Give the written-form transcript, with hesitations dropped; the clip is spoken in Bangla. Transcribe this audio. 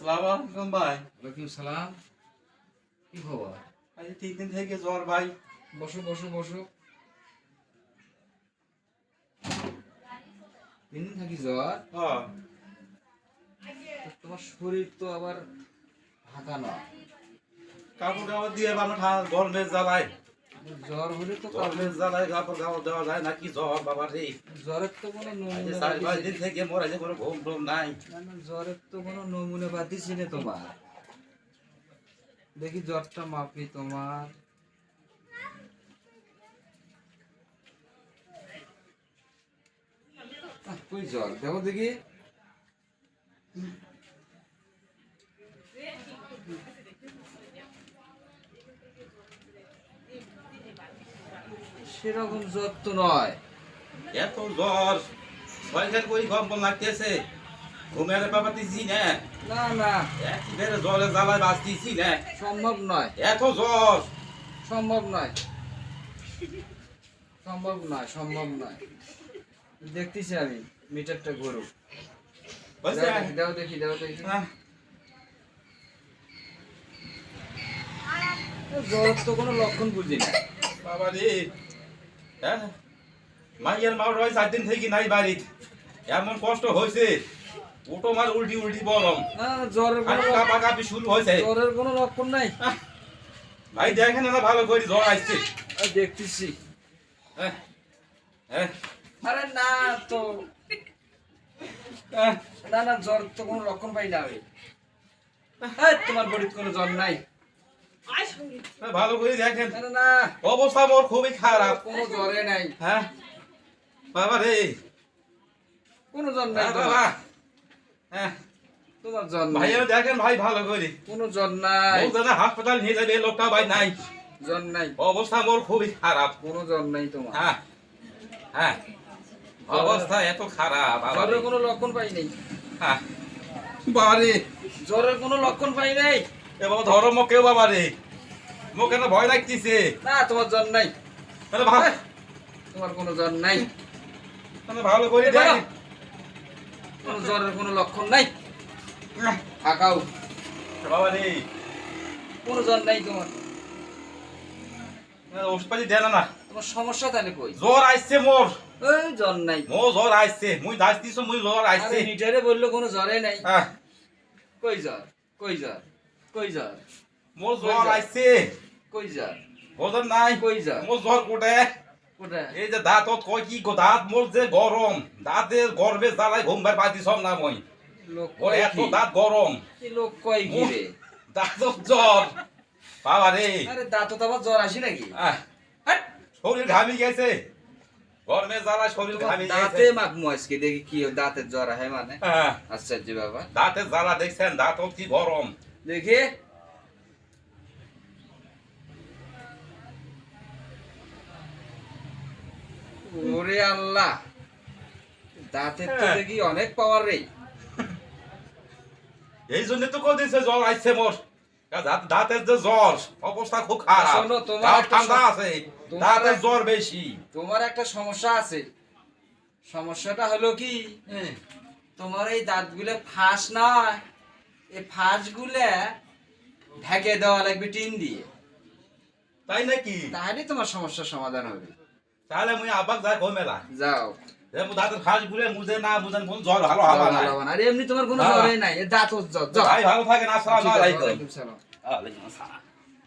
আসসালামু আলাইকুম ভাই। ওয়ালাইকুম সালাম। কি খবর? আজ 3 দিন থেকে জ্বর ভাই। বসো বসো বসো। 3 দিন থাকি জ্বর? হ্যাঁ, তো তোমার শরীর তো আবার ঢাকা না। কাপড় কাপড় দিয়ে বাবা গরমের জ্বালায়। জ্বর হলে তো গরমের জ্বালায় কাপড় কাপড় দেওয়া যায় না, কি জ্বর বাবা রে। জ্বরের তো কোনো আজ নমুনা 4-5 দিন থেকে মোর আজ কোনো ঘুম টুম নাই। জ্বরের তো কোনো নমুনা বাদিছি না তোমার। দেখি জ্বরটা মাপি তোমার। কই জ্বর দেখো দেখি। সেরকম জ্বর তো নয়। এত জ্বর, শরীরের কই কম্পন লাগতেছে। ঘুমের বাবা দিছি না, না না একেবারে জ্বরে জ্বালায় বাঁচতেছি না। সম্ভব নয়, এত জ্বর। সম্ভব নয়, সম্ভব নয়, সম্ভব নয়। দেখতেছি আমি মিটারটা ঘুরুক। বুঝছে? দাও দেখি দাও দেখি। হ্যাঁ, জ্বর তো কোনো লক্ষণ বুঝি না। বাবা রে। হ্যাঁ, মাইয়ের মা রয় 4 দিন থেকে নাই বাড়িতে। এমন কষ্ট হয়েছে, ওটো মার উল্টি উল্টি বলম। না জ্বরের কোনো কাঁপাকাঁপি শুরু হয়েছে। জ্বরের কোনো লক্ষণ নাই। ভাই দেখেন না ভালো করে জ্বর আসছে। দেখতেছি। হ্যাঁ, হ্যাঁ, আরে না তো, হ্যাঁ, না না জ্বর তো কোনো লক্ষণ পাই না আমি। এই, তোমার বডিতে কোনো জ্বর নাই। ভালো করে দেখেন। আরে না, অবস্থা মোর খুবই খারাপ। কোনো জ্বরে নাই, হ্যাঁ, বাবা রে। কোনো জ্বর নাই হ্যাঁ, তোমার। বাবা। হ্যাঁ, তোমার জ্বর নাই, ভাইয়া দেখেন ভাই ভালো করে। কোনো জ্বর নাই, বলতে না হাসপাতাল নিয়ে যাবে, এই লোকটা ভাই নাই। জ্বর নাই, অবস্থা মোর খুবই খারাপ। কোনো জ্বর নাই তোমার। হ্যাঁ, হ্যাঁ, অবস্থা এত খারাপ বাবা রে। জ্বরের কোনো লক্ষণ পাই নাই, হ্যাঁ, বাবা রে। জ্বরের কোনো লক্ষণ পাই নাই। এ বাবা ধরো মোকেও বাবা রে। মোক কেন ভয় লাগতেছে। না তোমার জ্বর নাই, তাহলে ভালো, তোমার কোনো জ্বর নাই, তাহলে ভালো করে এ বাবা। দেখেন। কোনো জ্বরের কোনো লক্ষণ নাই। থাকাও, বাবা রে। কোনো জ্বর নাই তোমার। ওষুধপাতি দেন না। তোমার সমস্যা তাহলে কই? জ্বর আসছে মোর। এই জ্বর নাই। মো জ্বর আসছে, মুই দাসতিছ মুই জ্বর আসছে। আরে মিটারে বললো কোনো জ্বরে নাই। হ্যাঁ, কই জ্বর, কই জ্বর, কই জ্বর, মোর জ্বর আসছে। কই জ্বর, বোঝেন নাই? কই জ্বর, মোর জ্বর কোটে। কোথায়? এই যে দাঁত কয় কি গো, দাঁত মোর যে গরম, দাঁতের গর্বে জ্বালায় ঘুমবার পাইতিস না মই। লোক ওর কয় এত কি? দাঁত গরম, এই লোক কয় কি রে? দাঁত জ্বর। বাবা রে। আরে দাঁত তো আবার জ্বর আসি নাকি? আহ, হাট! শরীর ঘামি গেছে, গরমে জ্বালায় শরীর ঘামি দাঁতে গেছে। মাখমু আজকে দেখি কি দাঁতের জ্বর আহে মানে। হ্যাঁ, আশ্চর্য বাবা। দাঁতের জ্বালা দেখছেন, দাঁত কি গরম। দেখি। ওরে আল্লাহ, দাঁতের তো হ্যাঁ। দেখি অনেক পাওয়ার রে। এই জন্য তো কদিছে জ্বর আসছে মোর। দাঁতের যে জ্বর, অবস্থা খুব খারাপ। শোনো, তোমার দাঁত একটা ঠান্ডা আছে, তোমার দাঁতের এক- জ্বর বেশি। তোমার একটা সমস্যা আছে। সমস্যাটা হলো কি, তোমার এই দাঁতগুলো ফাঁস নয়, এই ফাঁসগুলো ঢেকে দেওয়া লাগবে টিন দিয়ে। তাই নাকি? তাহলে তোমার সমস্যার সমাধান হবে। তাহলে মুই আবার যাই ঘুমেলা। যাও। দাঁতের ফাঁস গুলে মুজে না বুঝেন কোন জ্বর ভালো হবে না। ভালো না। আর এমনি তোমার কোনো হ্যাঁ। জ্বরই নাই, এ দাঁত জ্বর। যাও। ভাই ভালো থাকেন, আসসালামু ঠিক আছে, আলাইকুম। ওয়ালাইকুম সালাম। ওয়ালাইকুম আসসালাম।